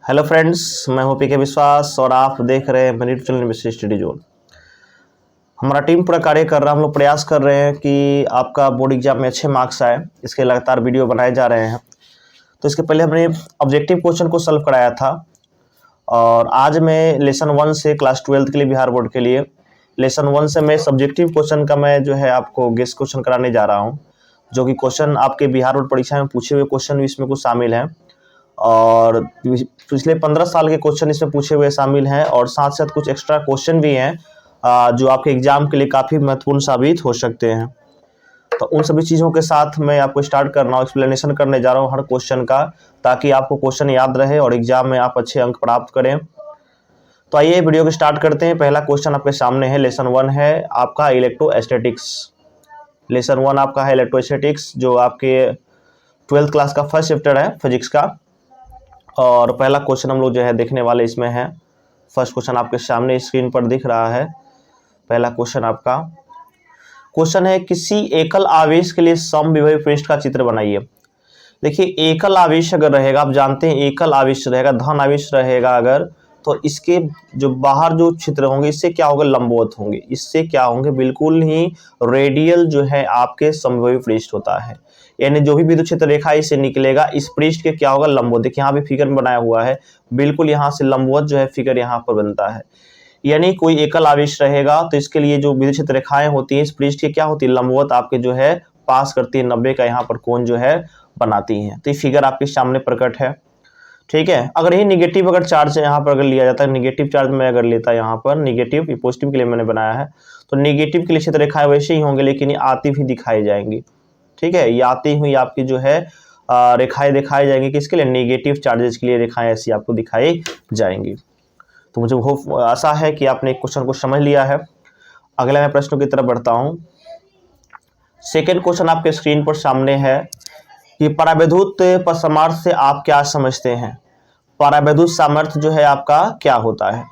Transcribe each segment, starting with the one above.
Hello friends, मैं हूं पीके विश्वास और आप देख रहे हैं मेरी YouTube channel mister study zone. हमारा टीम पूरा कार्य कर रहा है। हम लोग प्रयास कर रहे हैं कि आपका बोर्ड एग्जाम में अच्छे मार्क्स आए। इसके लगातार वीडियो बनाए जा रहे हैं। तो इसके पहले हमने ऑब्जेक्टिव क्वेश्चन को सॉल्व कराया था और आज मैं लेसन 1 से क्लास 12 के लिए बिहार बोर्ड के लिए लेसन 1 से मैं सब्जेक्टिव क्वेश्चन का मैं जो है आपको गेस्ट क्वेश्चन कराने जा रहा हूँ, जो कि क्वेश्चन आपके बिहार बोर्ड परीक्षा में पूछे हुए क्वेश्चन भी इसमें कुछ शामिल हैं और पिछले 15 साल के क्वेश्चन इसमें पूछे हुए शामिल हैं और साथ साथ कुछ एक्स्ट्रा क्वेश्चन भी हैं जो आपके एग्जाम के लिए काफ़ी महत्वपूर्ण साबित हो सकते हैं। तो उन सभी चीज़ों के साथ मैं आपको स्टार्ट कर रहा हूँ, एक्सप्लेनेशन करने जा रहा हूँ हर क्वेश्चन का, ताकि आपको क्वेश्चन याद रहे और एग्जाम में आप अच्छे अंक प्राप्त करें। तो आइए वीडियो को स्टार्ट करते हैं। पहला क्वेश्चन आपके सामने है, लेसन 1 है आपका इलेक्ट्रोस्टैटिक्स। लेसन 1 आपका है इलेक्ट्रोस्टैटिक्स, जो आपके 12th क्लास का फर्स्ट चैप्टर है फिजिक्स का। और पहला क्वेश्चन हम लोग जो है देखने वाले इसमें है। फर्स्ट क्वेश्चन आपके सामने स्क्रीन पर दिख रहा है। पहला क्वेश्चन आपका क्वेश्चन है, किसी एकल आवेश के लिए समविभव पृष्ठ का चित्र बनाइए। देखिए, एकल आवेश अगर रहेगा, आप जानते हैं एकल आवेश रहेगा, धन आवेश रहेगा अगर, तो इसके जो बाहर जो क्षेत्र होंगे इससे क्या होगा, लंबवत होंगे। इससे क्या होंगे, बिल्कुल ही रेडियल जो है आपके समविभव पृष्ठ होता है, यानी जो भी विद्युत क्षेत्र रेखा इससे निकलेगा इस पृष्ठ के क्या होगा, लंबवत। देखिए यहाँ भी फिगर में बनाया हुआ है, बिल्कुल यहाँ से लंबवत जो है फिगर यहाँ पर बनता है। यानी कोई एकल आवेश रहेगा तो इसके लिए जो विद्युत क्षेत्र रेखाएं होती है इस पृष्ठ के क्या होती है, लंबवत आपके जो है पास करती है, 90 का यहाँ पर कोण जो है बनाती है। तो ये फिगर आपके सामने प्रकट है, ठीक है। अगर ये निगेटिव अगर चार्ज यहाँ पर अगर लिया जाता है, निगेटिव चार्ज में अगर लेता है यहाँ पर निगेटिव, पॉजिटिव के लिए मैंने बनाया है, तो निगेटिव के लिए क्षेत्र रेखाएं वैसे ही होंगे, लेकिन ये आती हुई दिखाई जाएंगी, ठीक है। ये आती हुई आपकी जो है रेखाएं दिखाई जाएंगी, किसके लिए, नेगेटिव चार्जेस के लिए रेखाएं ऐसी आपको दिखाई जाएंगी। तो मुझे बहुत आशा है कि आपने क्वेश्चन को समझ लिया है। अगला मैं प्रश्नों की तरफ बढ़ता हूं। सेकेंड क्वेश्चन आपके स्क्रीन पर सामने है कि परावैद्युत सामर्थ्य से आप क्या समझते हैं। परावैद्युत सामर्थ्य जो है आपका क्या होता है,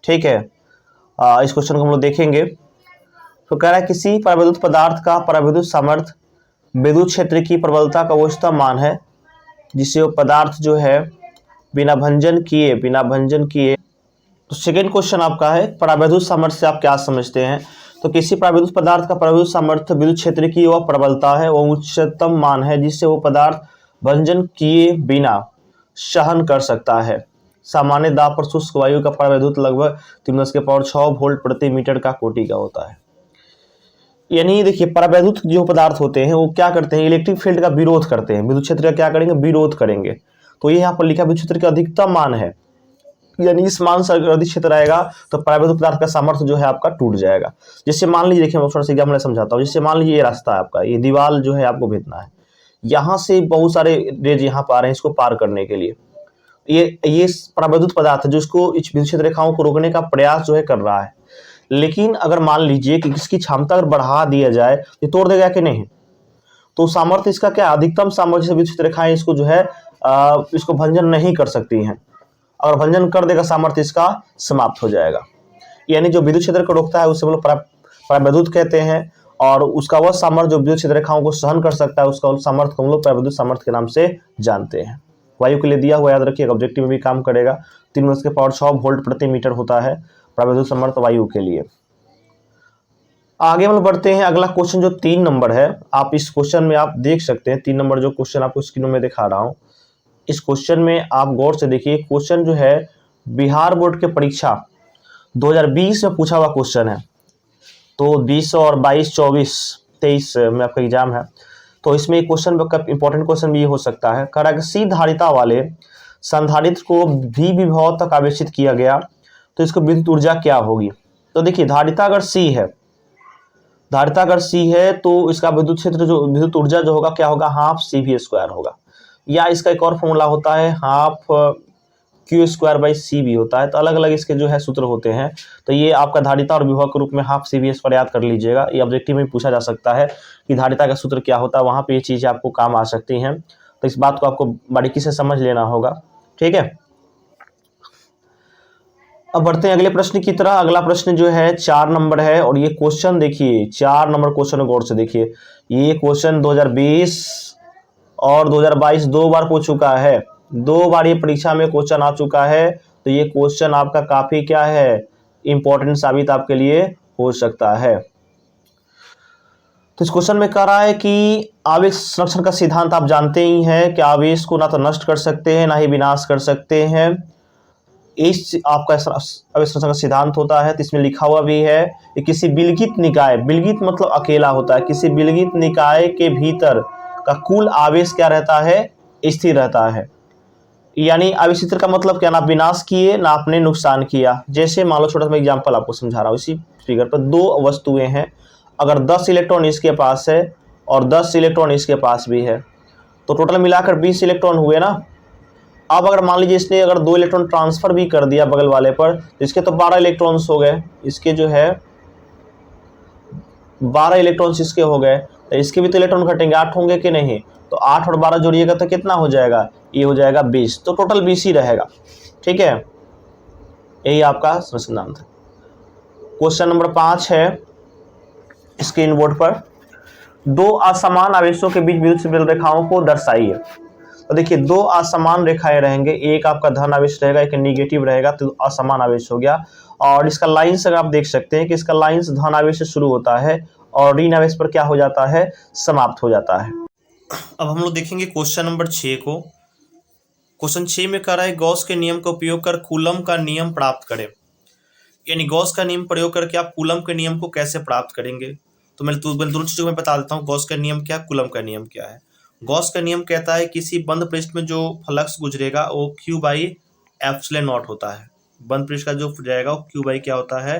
ठीक है। इस क्वेश्चन को हम लोग देखेंगे। तो कह रहा है, किसी परावैद्युत पदार्थ का परावैद्युत सामर्थ्य विद्युत क्षेत्र की प्रबलता का औसतम मान है, जिससे वो पदार्थ जो है बिना भंजन किए। तो सेकेंड क्वेश्चन आपका है, परावैद्युत सामर्थ्य से आप क्या समझते हैं। तो किसी परावैद्युत पदार्थ का परावैद्युत सामर्थ्य विद्युत क्षेत्र की वह प्रबलता है, वह उच्चतम मान है जिससे वो पदार्थ भंजन किए बिना सहन कर सकता है। सामान्य दाब पर शुष्क वायु का परावैद्युत लगभग 3×6 वोल्ट प्रति मीटर का कोटि का होता है। यानी देखिए, परावैद्युत जो पदार्थ होते हैं वो क्या करते हैं, इलेक्ट्रिक फील्ड का विरोध करते हैं, विद्युत क्षेत्र का क्या करेंगे, विरोध करेंगे। तो ये यहाँ पर लिखा विद्युत क्षेत्र का अधिकतम मान है, यानी इस मान से अगर अधिक क्षेत्र आएगा तो परावैद्युत पदार्थ का सामर्थ्य जो है आपका टूट जाएगा। जैसे मान लीजिए, देखिए मैं थोड़ा सा एग्जाम्पल समझाता हूँ। जैसे मान लीजिए ये रास्ता है आपका, ये दीवार जो है आपको भेजना है, यहाँ से बहुत सारे रेज यहाँ पर आ रहे हैं इसको पार करने के लिए। ये परावैद्युत पदार्थ है जो इसको इस विद्युत क्षेत्र रेखाओं को रोकने का प्रयास जो है कर रहा है। लेकिन अगर मान लीजिए कि इसकी क्षमता अगर बढ़ा दिया जाए, ये तोड़ देगा कि नहीं। तो सामर्थ्य इसका क्या, अधिकतम सामर्थ्य से विद्युत क्षेत्र रेखाएं इसको जो है इसको भंजन नहीं कर सकती हैं। अगर भंजन कर देगा सामर्थ्य इसका समाप्त हो जाएगा। यानी जो विद्युत क्षेत्र को रोकता है उसे हम लोग परावैद्युत कहते हैं, और उसका वह सामर्थ्य जो विद्युत क्षेत्र रेखाओं को सहन कर सकता है उसका सामर्थ्य को हम लोग परावैद्युत सामर्थ्य के नाम से जानते हैं। वायु के लिए दिया हुआ याद रखिए, ऑब्जेक्टिव में भी काम करेगा। 3×6 वोल्ट प्रति मीटर होता है परावैद्युत सामर्थ्य वायु के लिए। आगे हम लोग बढ़ते हैं। अगला क्वेश्चन जो 3 नंबर है, आप इस क्वेश्चन में आप देख सकते हैं 3 नंबर जो क्वेश्चन आपको स्क्रीन में दिखा रहा हूँ, इस क्वेश्चन में आप गौर से देखिए। क्वेश्चन जो है बिहार बोर्ड के परीक्षा 2020 में पूछा हुआ क्वेश्चन है। तो 20 और 22, 24, 23 में आपका एग्जाम है, तो इसमें क्वेश्चन इंपॉर्टेंट क्वेश्चन भी हो सकता है। कह रहा है कि सी धारिता वाले संधारित्र को भी विभव तक आवेशित किया गया तो इसको विद्युत ऊर्जा क्या होगी। तो देखिए, धारिता अगर सी है तो इसका विद्युत क्षेत्र जो विद्युत ऊर्जा जो होगा क्या होगा, हाफ CV² होगा। या इसका एक और फॉर्मूला होता है, हाफ Q² भी होता है। तो अलग अलग इसके जो है सूत्र होते हैं। तो ये आपका धारिता और विभव के रूप में हाफ CV² याद कर लीजिएगा। ये ऑब्जेक्टिव में पूछा जा सकता है कि धारिता का सूत्र क्या होता है, वहां पे ये चीजें आपको काम आ सकती हैं। तो इस बात को आपको बारीकी से समझ लेना होगा, ठीक है। अब बढ़ते हैं अगले प्रश्न की तरह। अगला प्रश्न जो है 4 नंबर है, और ये क्वेश्चन देखिए 4 नंबर क्वेश्चन गौर से देखिए। ये क्वेश्चन 2020 और 2022 2 बार पूछ चुका है। 2 बार ये परीक्षा में क्वेश्चन आ चुका है, तो ये क्वेश्चन आपका काफी क्या है, इंपॉर्टेंट साबित आपके लिए हो सकता है। तो इस क्वेश्चन में कह रहा है कि आवेश संरक्षण का सिद्धांत आप जानते ही हैं कि आवेश को ना तो नष्ट कर सकते हैं ना ही विनाश कर सकते हैं। इस आपका आवेश संरक्षण का सिद्धांत होता है, तो इसमें लिखा हुआ भी है कि किसी विलगित निकाय, विलगित मतलब अकेला होता है, किसी विलगित निकाय के भीतर का कुल आवेश क्या रहता है, स्थिर रहता है। यानी आवेश स्थिर का मतलब क्या, ना विनाश किए ना आपने नुकसान किया। जैसे मान लो छोटा सा एग्जांपल आपको समझा रहा हूँ, इसी फिगर पर 2 वस्तुएं हैं, अगर 10 इलेक्ट्रॉन इसके पास है और 10 इलेक्ट्रॉन इसके पास भी है, तो टोटल मिलाकर 20 इलेक्ट्रॉन हुए ना। अब अगर मान लीजिए इसने अगर 2 इलेक्ट्रॉन ट्रांसफर भी कर दिया बगल वाले पर, तो इसके तो 12 इलेक्ट्रॉन्स हो गए, इसके जो है 12 इलेक्ट्रॉन्स इसके हो गए, तो इसके भी तो इलेक्ट्रॉन घटेंगे, 8 होंगे कि नहीं, तो 8 और 12 जोड़िएगा तो कितना हो जाएगा, ये हो जाएगा 20, तो टोटल 20 ही रहेगा। ठीक है, यही आपका सिद्धांत है। क्वेश्चन नंबर 5 है स्क्रीन बोर्ड पर, 2 असमान आवेशों के बीच विद्युत क्षेत्र रेखाओं को दर्शाइए। तो देखिए 2 असमान रेखाएं रहेंगे, एक आपका धन आवेश रहेगा, एक नेगेटिव रहेगा, तो असमान आवेश हो गया। और इसका लाइंस अगर आप देख सकते हैं कि इसका लाइंस धन आवेश से शुरू होता है और ऋण आवेश पर क्या हो जाता है, समाप्त हो जाता है। अब हम लोग देखेंगे क्वेश्चन नंबर 6 को। क्वेश्चन 6 में कह रहा है गॉस के नियम का उपयोग कर कूलम का नियम प्राप्त करें। यानी गॉस का नियम प्रयोग करके आप कूलम के नियम को कैसे प्राप्त करेंगे। तो मैं दोनों चीजों में बता देता हूँ, गॉस का नियम क्या, कूलम का नियम क्या है। गॉस का नियम कहता है किसी बंद पृष्ठ में जो फ्लक्स गुजरेगा वो Q बाई एप्सिलॉन नॉट होता है। बंद पृष्ठ का जो जाएगा वो Q बाई क्या होता है,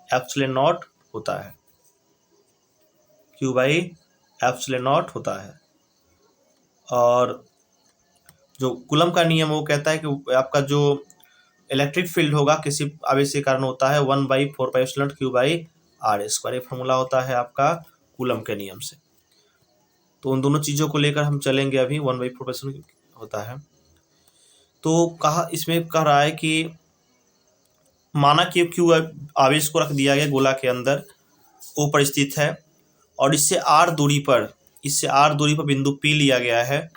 एप्सिलॉन नॉट होता है, Q बाई एप्सिलॉन नॉट होता है। और जो कूलम का नियम वो कहता है कि आपका जो इलेक्ट्रिक फील्ड होगा किसी आवेश के कारण होता है 1/4πε Q बाई आर स्क्वायर, ये फॉर्मूला होता है आपका कूलम के नियम से। तो उन दोनों चीज़ों को लेकर हम चलेंगे अभी, 1/4 होता है। तो कहा इसमें कह रहा है कि माना कि क्यू आवेश को रख दिया गया गोला के अंदर, ऊपर स्थित है और इससे आर दूरी पर बिंदु P लिया गया है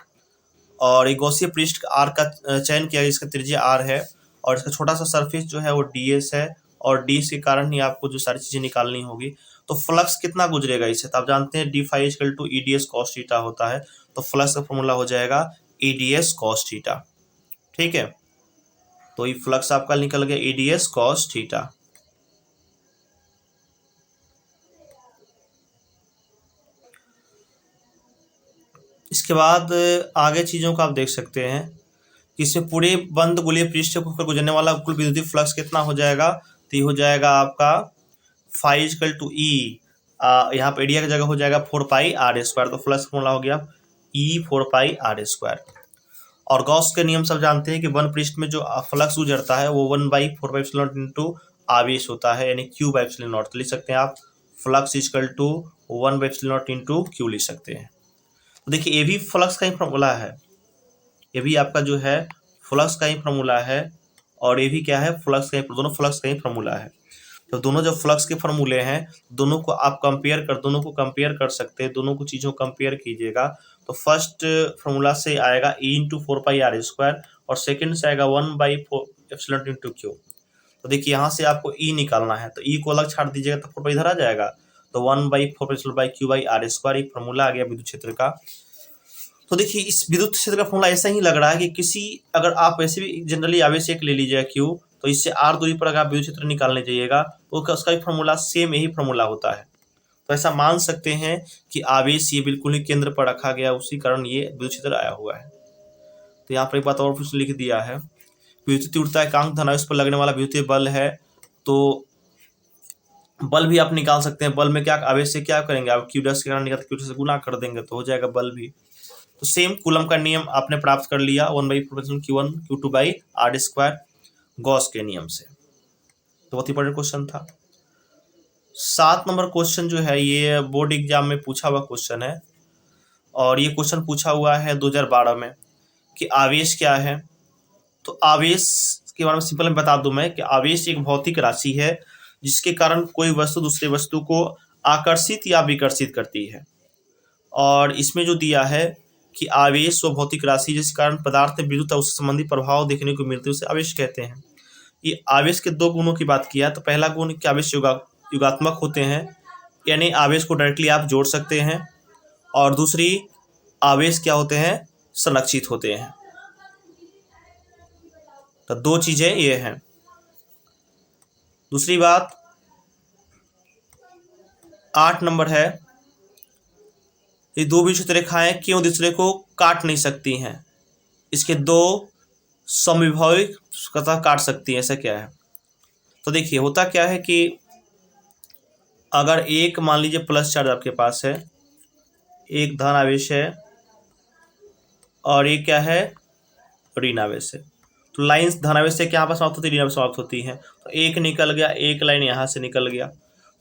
और एक गॉसीय पृष्ठ आर का चयन किया गया, इसका त्रिज्या आर है और इसका छोटा सा सरफेस जो है वो ds है और ds के कारण ही आपको जो सारी चीजें निकालनी होगी। तो फ्लक्स कितना गुजरेगा इससे, तो आप जानते हैं d phi equal to EDS cos theta होता है, तो फ्लक्स का फॉर्मूला हो जाएगा EDS cos थीटा। ठीक है, तो ये फ्लक्स आपका निकल गया EDS cos थीटा। इसके बाद आगे चीजों को आप देख सकते हैं कि इसमें पूरे बंद गोलीय पृष्ठ पर गुजरने वाला कुल विद्युतीय फ्लक्स कितना हो जाएगा, तो ये हो जाएगा आपका फाई इक्वल टू ई, यहाँ पे एरिया की जगह हो जाएगा 4πr², तो फ्लक्स फॉर्मूला हो गया E 4πr²। और गॉस के नियम सब जानते हैं कि वन पृष्ठ में जो फ्लक्स गुजरता है वो 1/4πε इंटू आवेश होता है, यानी Q बाई एप्सिलॉन नॉट। तो लिख सकते हैं आप flux equal to 1/4 into Q लिख सकते हैं। तो देखिए ये भी फ्लक्स का ही फॉर्मूला है, ये भी आपका जो है फ्लक्स का ही फॉर्मूला है और ये भी क्या है, फ्लक्स का ही, दोनों फ्लक्स का ही फॉर्मूला है। तो दोनों जो फ्लक्स के फॉर्मूले हैं दोनों को आप दोनों को कंपेयर कर सकते हैं, दोनों को चीज़ों को कंपेयर कीजिएगा। तो फर्स्ट फॉर्मूला से आएगा E इंटू 4πr² और सेकेंड से आएगा 1/4 इंटू Q। तो देखिए यहाँ से आपको E निकालना है, तो E को अलग छाट दीजिएगा तो 4 इधर आ जाएगा, तो 1/4π/Q/r², एक फॉर्मूला आ गया विद्युत क्षेत्र का। तो देखिए इस विद्युत क्षेत्र का फॉर्मूला ऐसा ही लग रहा है कि किसी, अगर आप वैसे भी जनरली आवेश एक ले लीजिएगा Q, तो इससे r दूरी पर अगर आप विद्युत क्षेत्र निकालने जाइएगा तो उसका भी फॉर्मूला सेम यही फॉर्मूला होता है। तो ऐसा मान सकते हैं कि आवेश ये बिल्कुल ही केंद्र पर रखा गया, उसी कारण ये विद्युत क्षेत्र आया हुआ है। तो यहाँ पर एक बात और कुछ लिख दिया है, विद्युत तीव्रता एकांक धनावेश पर लगने वाला विद्युतीय बल है, तो बल भी आप निकाल सकते हैं। बल में क्या आवेश से क्या करेंगे आप, Q' के कारण निकाल Q से गुना कर देंगे तो हो जाएगा बल भी। तो सेम कूलम का नियम आपने प्राप्त कर लिया 1/4 Q1 Q2 by r², Gauss के नियम से। तो बहुत इंपॉर्टेंट क्वेश्चन था। 7 नंबर क्वेश्चन जो है ये बोर्ड एग्जाम में पूछा हुआ क्वेश्चन है और ये क्वेश्चन पूछा हुआ है 2012 में कि आवेश क्या है। तो आवेश के बारे में सिंपल में बता दूं मैं कि आवेश एक भौतिक राशि है जिसके कारण कोई वस्तु दूसरे वस्तु को आकर्षित या विकर्षित करती है। और इसमें जो दिया है कि आवेश व भौतिक राशि जिस कारण पदार्थ में विद्युत और उससे संबंधित प्रभाव देखने को मिलते हैं उसे आवेश कहते हैं। ये आवेश के दो गुणों की बात किया, तो पहला गुण कि आवेश युगात्मक होते हैं, यानी आवेश को डायरेक्टली आप जोड़ सकते हैं, और दूसरी आवेश क्या होते हैं, संरक्षित होते हैं। तो दो चीजें ये हैं। दूसरी बात 8 नंबर है, ये दो विषुवत रेखाएं क्यों दूसरे को काट नहीं सकती हैं? इसके दो समविभव कतः काट सकती हैं, ऐसा क्या है? तो देखिए होता क्या है कि अगर एक मान लीजिए प्लस चार्ज आपके पास है, एक धन आवेश है और एक क्या है, ऋण आवेश है, तो लाइन्स धनावेश से क्या पर समाप्त होती है, ऋण आवेश समाप्त होती है। तो एक निकल गया, एक लाइन यहाँ से निकल गया,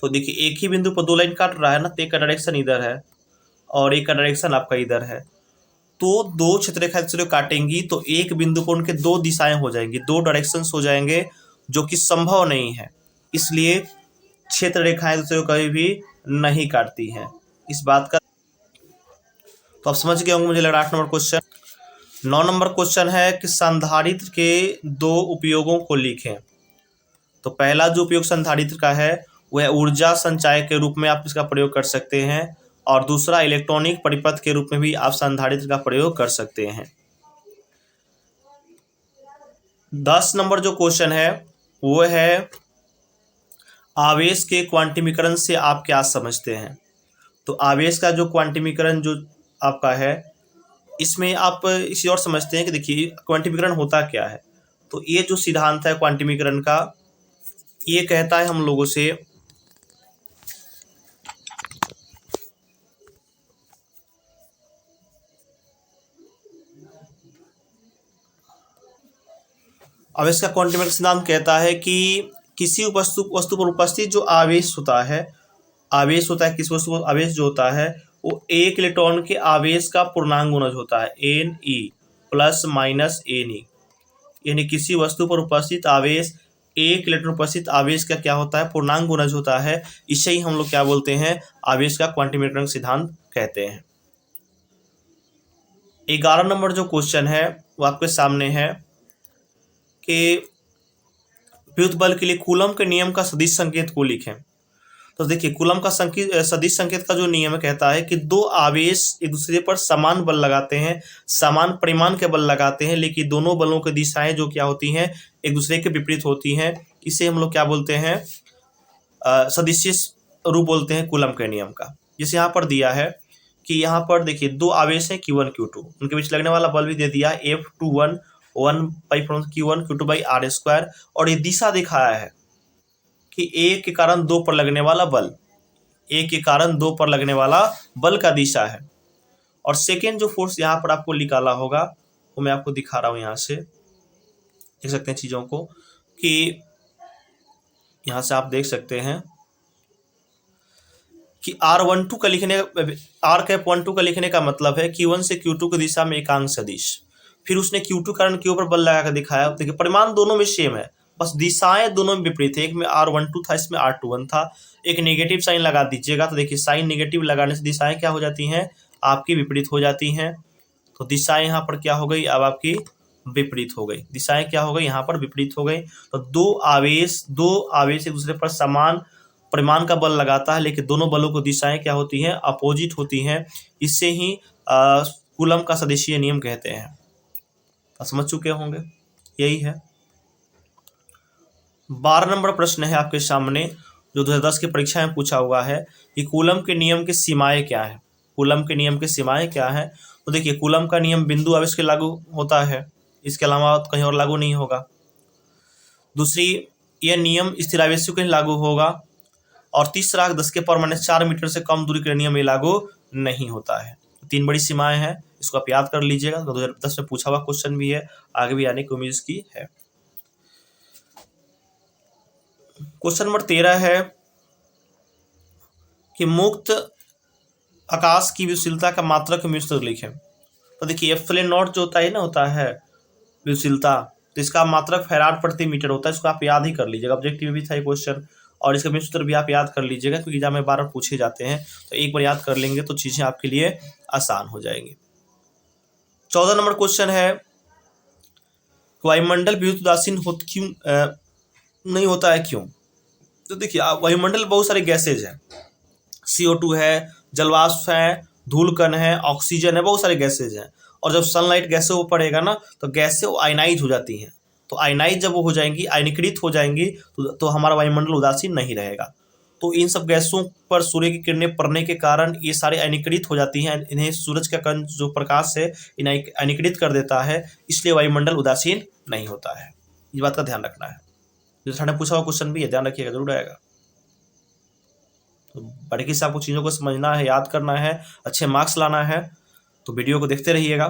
तो देखिए एक ही बिंदु पर दो लाइन काट रहा है ना, तो एक का डायरेक्शन इधर है और एक का डायरेक्शन आपका इधर है। तो दो क्षेत्ररेखा दूसरे काटेंगी तो एक बिंदु पर उनके दो दिशाएं हो जाएंगी, दो डायरेक्शंस हो जाएंगे, जो कि संभव नहीं है। इसलिए क्षेत्र रेखाएं दूसरे को कभी भी नहीं काटती हैं, इस बात का तो आप समझ गए होंगे मुझे लग रहा है। 8 नंबर क्वेश्चन। 9 नंबर क्वेश्चन है कि संधारित्र के दो उपयोगों को लिखें। तो पहला जो उपयोग संधारित्र का है वह ऊर्जा संचय के रूप में आप इसका प्रयोग कर सकते हैं, और दूसरा इलेक्ट्रॉनिक परिपथ के रूप में भी आप संधारित्र का प्रयोग कर सकते हैं। 10 नंबर जो क्वेश्चन है वो है आवेश के क्वांटिमीकरण से आप क्या समझते हैं? तो आवेश का जो क्वांटिमीकरण जो आपका है, इसमें आप इसी और समझते हैं कि देखिए क्वांटिमीकरण होता क्या है। तो ये जो सिद्धांत है क्वांटिमीकरण का, ये कहता है हम लोगों से आवेश का क्वांटिमीकरण सिद्धांत कहता है कि किसी वस्तु पर उपस्थित जो आवेश होता है किसी वस्तु पर आवेश जो होता है वो एक इलेक्ट्रॉन के आवेश का पूर्णांक गुणज होता है, Ne प्लस माइनस Ne। यानी किसी वस्तु पर उपस्थित आवेश एक इलेक्ट्रॉन उपस्थित आवेश का क्या होता है, पूर्णांक गुणज होता है। इसे ही हम लोग क्या बोलते हैं, आवेश का क्वांटिमीकरण सिद्धांत कहते हैं। 11 नंबर जो क्वेश्चन है वो आपके सामने है कि विद्युत बल के लिए कूलम के नियम का सदिश संकेत को लिखें। तो देखिए कूलम का सदिश संकेत का जो नियम कहता है कि दो आवेश एक दूसरे पर समान बल लगाते हैं, समान परिमाण के बल लगाते हैं, लेकिन दोनों बलों की दिशाएं जो क्या होती हैं, एक दूसरे के विपरीत होती हैं। इसे हम लोग क्या बोलते हैं, सदिश रूप बोलते हैं कूलम के नियम का। जैसे यहाँ पर दिया है कि यहाँ पर देखिए दो आवेश हैं Q1 Q2, उनके बीच लगने वाला बल भी दे दिया F21 1/Q1 Q2 by r², और ये दिशा दिखाया है कि एक के कारण दो पर लगने वाला बल, एक के कारण दो पर लगने वाला बल का दिशा है। और सेकेंड जो फोर्स यहाँ पर आपको निकाला होगा वो मैं आपको दिखा रहा हूँ, यहाँ से देख सकते हैं चीजों को, कि यहाँ से आप देख सकते हैं कि R12 का लिखने R12 का लिखने का मतलब है Q1 से Q2 की दिशा में एकांक सदिश। फिर उसने Q2 कारण Q पर बल लगा कर दिखाया। देखिए परिमाण दोनों में सेम है, बस दिशाएं दोनों में विपरीत है। एक में R12 था, इसमें R21 था। एक नेगेटिव साइन लगा दीजिएगा, तो देखिए साइन नेगेटिव लगाने से दिशाएं क्या हो जाती हैं, आपकी विपरीत हो जाती हैं। तो दिशाएं यहाँ पर क्या हो गई, अब आपकी विपरीत हो गई। दिशाएं क्या हो गई, यहाँ पर विपरीत हो गई। तो दो आवेश एक दूसरे पर समान परिमाण का बल लगाता है, लेकिन दोनों बलों को दिशाएं क्या होती हैं, अपोजिट होती हैं। इससे ही कूलम का सदिशीय नियम कहते हैं। समझ चुके होंगे, यही है। 12 नंबर प्रश्न है आपके सामने जो 2010 की परीक्षा में पूछा हुआ है कि कूलम के नियम की सीमाएं क्या है। कूलम के नियम की सीमाएं क्या है? तो देखिए कूलम का नियम बिंदु आवेश के लागू होता है, इसके अलावा कहीं और लागू नहीं होगा। दूसरी, यह नियम स्थिरावेशियों के लिए लागू होगा। और तीसरा, 10⁻⁴ मीटर से कम दूरी के नियम में लागू नहीं होता है। 3 बड़ी सीमाएं हैं, इसको आप याद कर लीजिएगा। 2010 में पूछा हुआ क्वेश्चन भी है, आगे भी आने की उम्मीद की है। क्वेश्चन नंबर 13 है कि मुक्त आकाश की विद्युशीलता का मात्रक म्यू लिखें। तो देखिए एप्सिलॉन नॉट जो होता है ना, होता है विद्युशीलता, तो इसका मात्रक फैराड प्रति मीटर होता है। इसको आप याद ही कर लीजिएगा, ऑब्जेक्टिव में भी था ये क्वेश्चन, और इसका म्यू सूत्र भी आप याद कर लीजिएगा, क्योंकि एग्जाम में बार बार पूछे जाते हैं। तो एक बार याद कर लेंगे तो चीजें आपके लिए आसान हो जाएंगी। 14 नंबर क्वेश्चन है, वायुमंडल विद्युत उदासीन क्यों नहीं होता है, क्यों? तो देखिए वायुमंडल बहुत सारे गैसेज हैं, CO2 है, जलवाष्प है, धूलकण है, ऑक्सीजन है, बहुत सारे गैसेज हैं। और जब सनलाइट गैसें वो पड़ेगा ना तो गैसें वो आयनाइज हो जाती हैं। तो आयनाइज जब वो हो जाएंगी, आयनीकृत हो जाएंगी, तो हमारा वायुमंडल उदासीन नहीं रहेगा। तो इन सब गैसों पर सूर्य की किरणें पड़ने के कारण ये सारे आयनीकृत हो जाती हैं, इन्हें सूरज का किरण जो प्रकाश है इन्हें आयनीकृत कर देता है, इसलिए वायुमंडल उदासीन नहीं होता है। इस बात का ध्यान रखना है। जो सर ने पूछा हुआ क्वेश्चन भी है, ध्यान रखिएगा, जरूर आएगा। तो बारीकी से आपको चीज़ों को समझना है, याद करना है, अच्छे मार्क्स लाना है, तो वीडियो को देखते रहिएगा।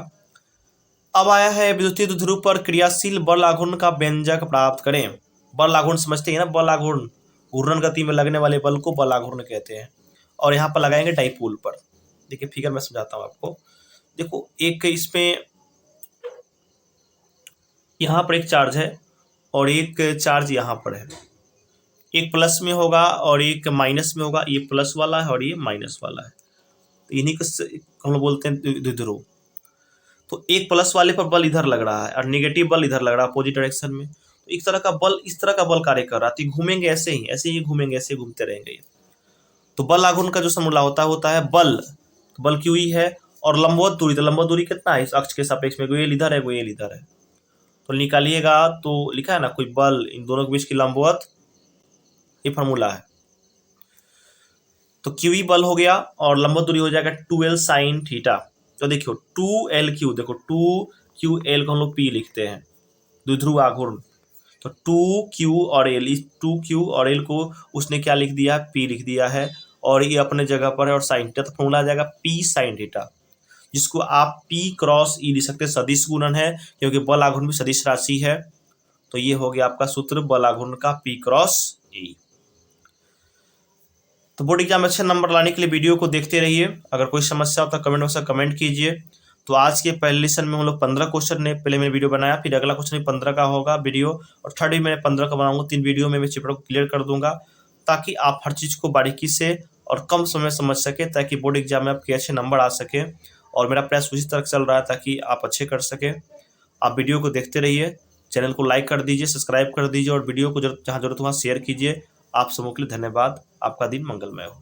अब आया है विद्युतीय ध्रुव पर क्रियाशील बल आघूर्ण का व्यंजक प्राप्त करें। बल आघूर्ण समझते हैं ना, बल आघूर्ण घूर्णन गति में लगने वाले बल को बल आघूर्ण कहते हैं। और यहाँ पर लगाएंगे डाइपोल पर। देखिए फिगर मैं समझाता हूँ आपको। देखो एक इसमें यहाँ पर एक चार्ज है और एक चार्ज यहाँ पर है, एक प्लस में होगा और एक माइनस में होगा, ये प्लस वाला है और ये माइनस वाला है, तो इन्हीं को हम लोग बोलते हैं द्विध्रुव। तो एक प्लस वाले पर बल इधर लग रहा है और नेगेटिव बल इधर लग रहा है अपोजिट डायरेक्शन में। तो एक तरह का बल, इस तरह का बल कार्य कर रहा है, तो घूमेंगे ऐसे ही घूमेंगे, ऐसे घूमते रहेंगे। तो बल आघूर्ण का जो फॉर्मूला होता है बल, तो बल क्यू ही है, और लंबवत दूरी, तो लंबवत दूरी कितना है इस अक्ष के सापेक्ष में, गोयल इधर है गोयल इधर है, तो निकालिएगा तो लिखा है ना कोई बल, इन दोनों के बीच की लंबवत, ये फॉर्मूला है। तो क्यू बल हो गया और लंबवत दूरी हो जाएगा 2l साइन थीटा। तो देखियो 2lq, देखो 2ql को हम लोग p लिखते हैं, द्विध्रुव आघूर्ण। तो 2q और l, इस 2q और l को उसने क्या लिख दिया, p लिख दिया है, और ये अपने जगह पर है, और साइन थीटा, तो फॉर्मूला आ जाएगा p साइन थीटा, जिसको आप p क्रॉस e लिख सकते हैं, सदिश गुणन है, क्योंकि बल आघूर्ण भी सदिश राशि है। तो ये हो गया आपका सूत्र बल आघूर्ण का p क्रॉस e। तो बोर्ड एग्जाम में अच्छे नंबर लाने के लिए वीडियो को देखते रहिए। अगर कोई समस्या हो तो कमेंट बॉक्स में कमेंट कीजिए। तो आज के पहले लेसन में हम लोग 15 क्वेश्चन ने पहले मैंने वीडियो बनाया, फिर अगला क्वेश्चन भी 15 का होगा वीडियो, और थर्ड भी मैंने 15 का बनाऊंगा। 3 वीडियो में मैं चैप्टर को क्लियर कर दूंगा, ताकि आप हर चीज़ को बारीकी से और कम समय में समझ सके, ताकि बोर्ड एग्जाम में आपके अच्छे नंबर आ सके। और मेरा प्रयास उसी तरह चल रहा है ताकि आप अच्छे कर सके। आप वीडियो को देखते रहिए, चैनल को लाइक कर दीजिए, सब्सक्राइब कर दीजिए, और वीडियो को जहाँ जरूरत वहाँ शेयर कीजिए। आप सबों के लिए धन्यवाद। आपका दिन मंगलमय हो।